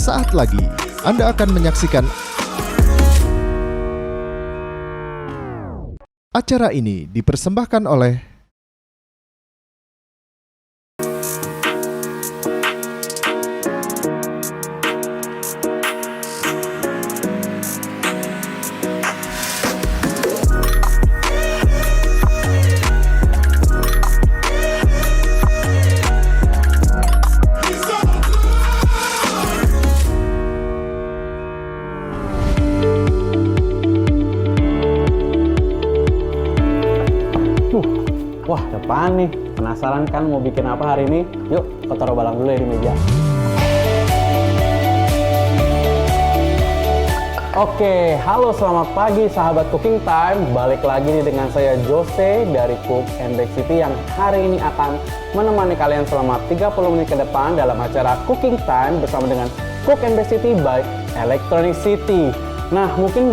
Sesaat lagi Anda akan menyaksikan acara ini dipersembahkan oleh Wah, depan nih. Penasaran kan mau bikin apa hari ini? Yuk, kita taruh balang dulu ya di meja. Oke, halo selamat pagi sahabat Cooking Time. Balik lagi nih dengan saya Jose dari Cook and Bake City yang hari ini akan menemani kalian selama 30 menit ke depan dalam acara Cooking Time bersama dengan Cook and Bake City by Electronic City. Nah, mungkin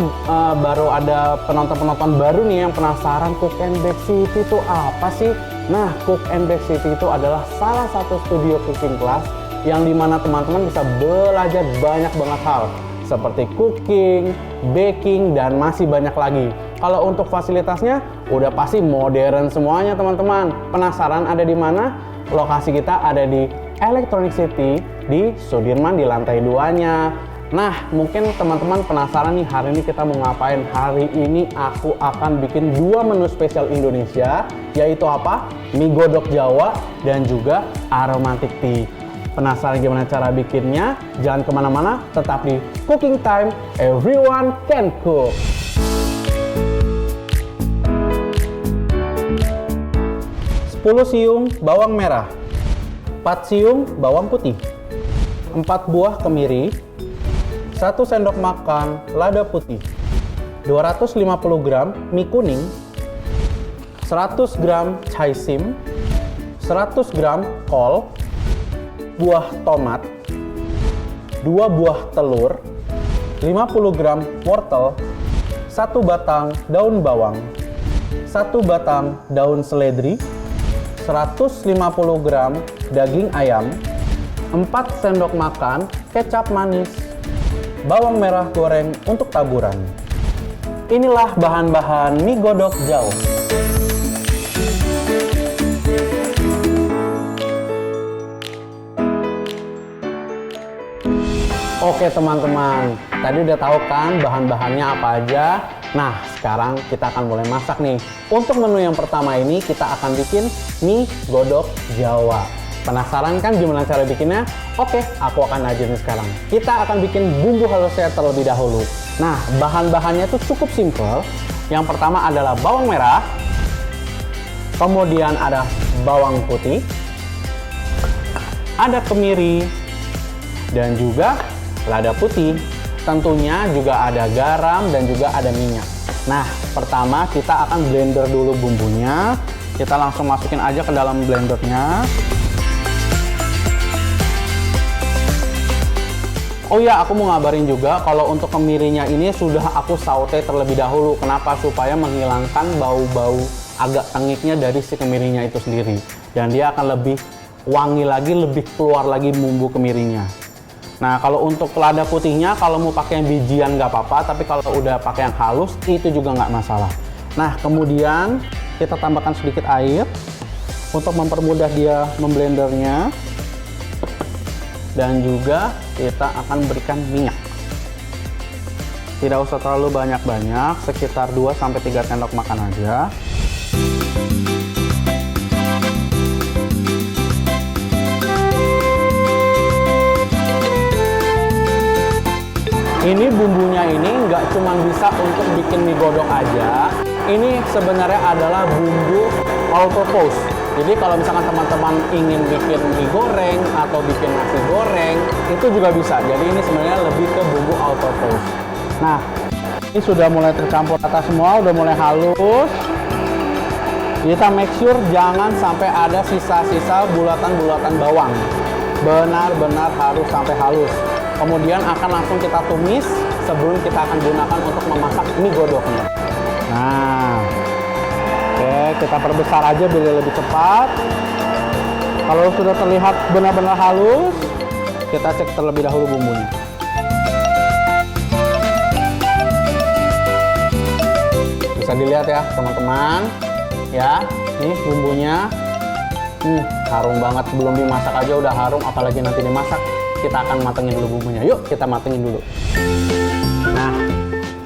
baru ada penonton-penonton baru nih yang penasaran Cook and Bake City itu apa sih? Nah, Cook and Bake City itu adalah salah satu studio cooking class yang dimana teman-teman bisa belajar banyak banget hal seperti cooking, baking, dan masih banyak lagi. Kalau untuk fasilitasnya udah pasti modern semuanya teman-teman. Penasaran ada di mana? Lokasi kita ada di Electronic City di Sudirman di lantai 2-nya. Nah, mungkin teman-teman penasaran nih hari ini kita mau ngapain. Hari ini aku akan bikin 2 menu spesial Indonesia, yaitu apa? Mie godok Jawa dan juga aromatic tea. Penasaran gimana cara bikinnya? Jangan kemana-mana, tetap di Cooking Time, everyone can cook. Sepuluh siung bawang merah, 4 siung bawang putih, 4 buah kemiri, 1 sendok makan lada putih, 250 gram mie kuning, 100 gram cai sim, 100 gram kol, buah tomat, 2 buah telur, 50 gram wortel, 1 batang daun bawang, 1 batang daun seledri, 150 gram daging ayam, 4 sendok makan kecap manis, bawang merah goreng untuk taburan. Inilah bahan-bahan mie godok Jawa. Oke teman-teman, tadi udah tahu kan bahan-bahannya apa aja? Nah, sekarang kita akan mulai masak nih. Untuk menu yang pertama ini kita akan bikin mie godok Jawa. Penasaran kan gimana cara bikinnya? Oke, aku akan ajarin sekarang. Kita akan bikin bumbu halusnya terlebih dahulu. Nah, bahan-bahannya itu cukup simple. Yang pertama adalah bawang merah, kemudian ada bawang putih, ada kemiri, dan juga lada putih. Tentunya juga ada garam dan juga ada minyak. Nah, pertama kita akan blender dulu bumbunya. Kita langsung masukin aja ke dalam blendernya. Oh ya, aku mau ngabarin juga kalau untuk kemirinya ini sudah aku saute terlebih dahulu. Kenapa? Supaya menghilangkan bau-bau agak tengiknya dari si kemirinya itu sendiri. Dan dia akan lebih wangi lagi, lebih keluar lagi bumbu kemirinya. Nah, kalau untuk lada putihnya, kalau mau pakai yang bijian nggak apa-apa. Tapi kalau udah pakai yang halus, itu juga nggak masalah. Nah, kemudian kita tambahkan sedikit air untuk mempermudah dia memblendernya. Dan juga kita akan berikan minyak. Tidak usah terlalu banyak-banyak, sekitar 2-3 sendok makan aja. Ini bumbunya ini nggak cuma bisa untuk bikin mie godok aja. Ini sebenarnya adalah bumbu all purpose. Jadi kalau misalkan teman-teman ingin bikin mie goreng atau bikin nasi goreng, itu juga bisa. Jadi ini sebenarnya lebih ke bumbu all purpose. Nah, ini sudah mulai tercampur rata semua, udah mulai halus. Kita make sure jangan sampai ada sisa-sisa bulatan-bulatan bawang. Benar-benar harus sampai halus. Kemudian akan langsung kita tumis sebelum kita akan gunakan untuk memasak mie godoknya. Nah, oke, kita perbesar aja biar lebih cepat. Kalau sudah terlihat benar-benar halus, kita cek terlebih dahulu bumbunya. bisa dilihat ya teman-teman. Ya, nih bumbunya. Harum banget, belum dimasak aja udah harum, apalagi nanti dimasak. Kita akan matengin dulu bumbunya. Yuk kita matengin dulu. Nah,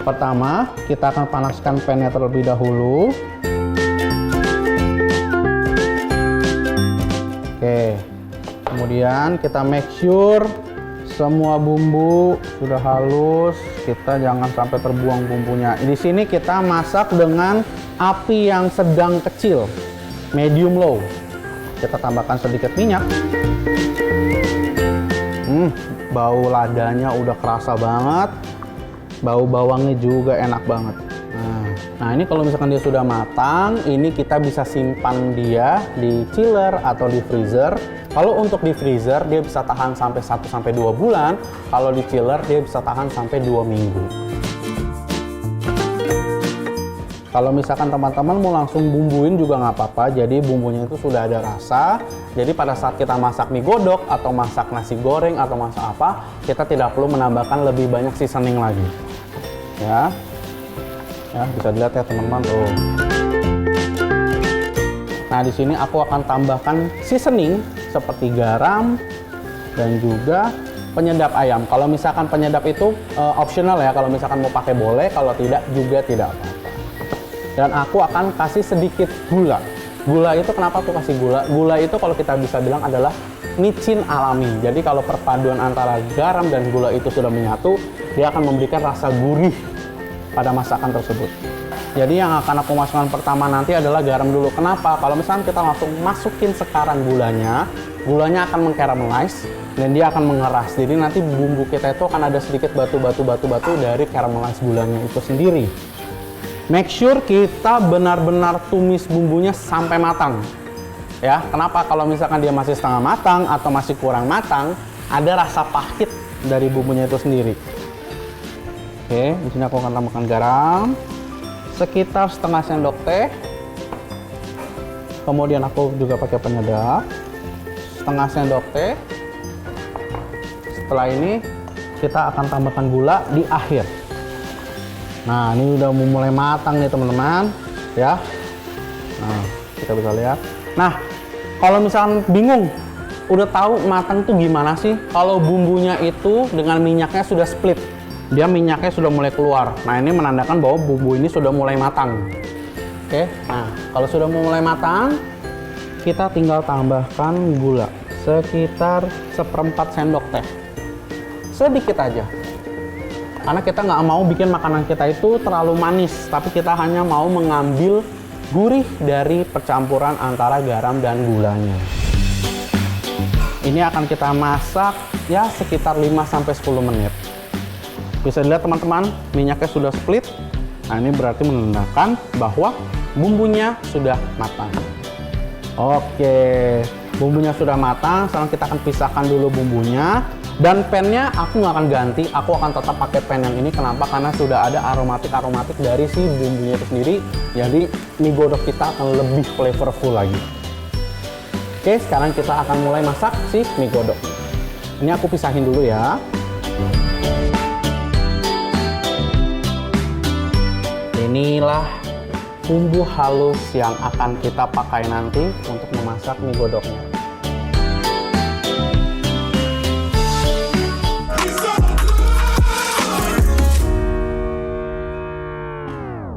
pertama kita akan panaskan pannya terlebih dahulu. Oke, kemudian kita make sure semua bumbu sudah halus. Kita jangan sampai terbuang bumbunya. Di sini kita masak dengan api yang sedang kecil, medium low. Kita tambahkan sedikit minyak. Bau ladanya udah kerasa banget. Bau bawangnya juga enak banget. Nah, ini kalau misalkan dia sudah matang, ini kita bisa simpan dia di chiller atau di freezer. Kalau untuk di freezer dia bisa tahan sampai 1-2 bulan. Kalau di chiller dia bisa tahan sampai 2 minggu. Kalau misalkan teman-teman mau langsung bumbuin juga nggak apa-apa, jadi bumbunya itu sudah ada rasa. Jadi pada saat kita masak mie godok atau masak nasi goreng atau masak apa, kita tidak perlu menambahkan lebih banyak seasoning lagi. Ya, bisa dilihat ya teman-teman tuh. Nah, di sini aku akan tambahkan seasoning seperti garam dan juga penyedap ayam. Kalau misalkan penyedap itu optional ya, kalau misalkan mau pakai boleh, kalau tidak juga tidak apa-apa. Dan aku akan kasih sedikit gula. Gula itu kenapa aku kasih gula? Gula itu kalau kita bisa bilang adalah micin alami. Jadi kalau perpaduan antara garam dan gula itu sudah menyatu, dia akan memberikan rasa gurih pada masakan tersebut. Jadi yang akan aku masukkan pertama nanti adalah garam dulu. Kenapa? Kalau misalnya kita langsung masukin sekarang gulanya akan mengcaramelize dan dia akan mengeras. Jadi nanti bumbu kita itu akan ada sedikit batu-batu dari caramelize gulanya itu sendiri. Make sure kita benar-benar tumis bumbunya sampai matang. Ya, kenapa? Kalau misalkan dia masih setengah matang atau masih kurang matang, ada rasa pahit dari bumbunya itu sendiri. Oke, di sini aku akan tambahkan garam sekitar setengah sendok teh. Kemudian aku juga pakai penyedap setengah sendok teh. Setelah ini kita akan tambahkan gula di akhir. Nah, ini udah mulai matang nih teman-teman, ya. Nah, kita bisa lihat. Nah, kalau misalkan bingung, udah tahu matang tuh gimana sih? Kalau bumbunya itu dengan minyaknya sudah split, dia minyaknya sudah mulai keluar. Nah, ini menandakan bahwa bumbu ini sudah mulai matang. Oke, nah kalau sudah mulai matang, kita tinggal tambahkan gula sekitar 1/4 sendok teh, sedikit aja. Karena kita nggak mau bikin makanan kita itu terlalu manis, tapi kita hanya mau mengambil gurih dari percampuran antara garam dan gulanya. Ini akan kita masak ya sekitar 5-10 menit. Bisa dilihat teman-teman, minyaknya sudah split. Nah, ini berarti menandakan bahwa bumbunya sudah matang. Oke, bumbunya sudah matang. Sekarang kita akan pisahkan dulu bumbunya. Dan pannya aku nggak akan ganti, aku akan tetap pakai pan yang ini. Kenapa? Karena sudah ada aromatik dari si bumbunya itu sendiri. Jadi mie godok kita akan lebih flavorful lagi. Oke, sekarang kita akan mulai masak si mie godok. Ini aku pisahin dulu ya. Inilah bumbu halus yang akan kita pakai nanti untuk memasak mie godoknya.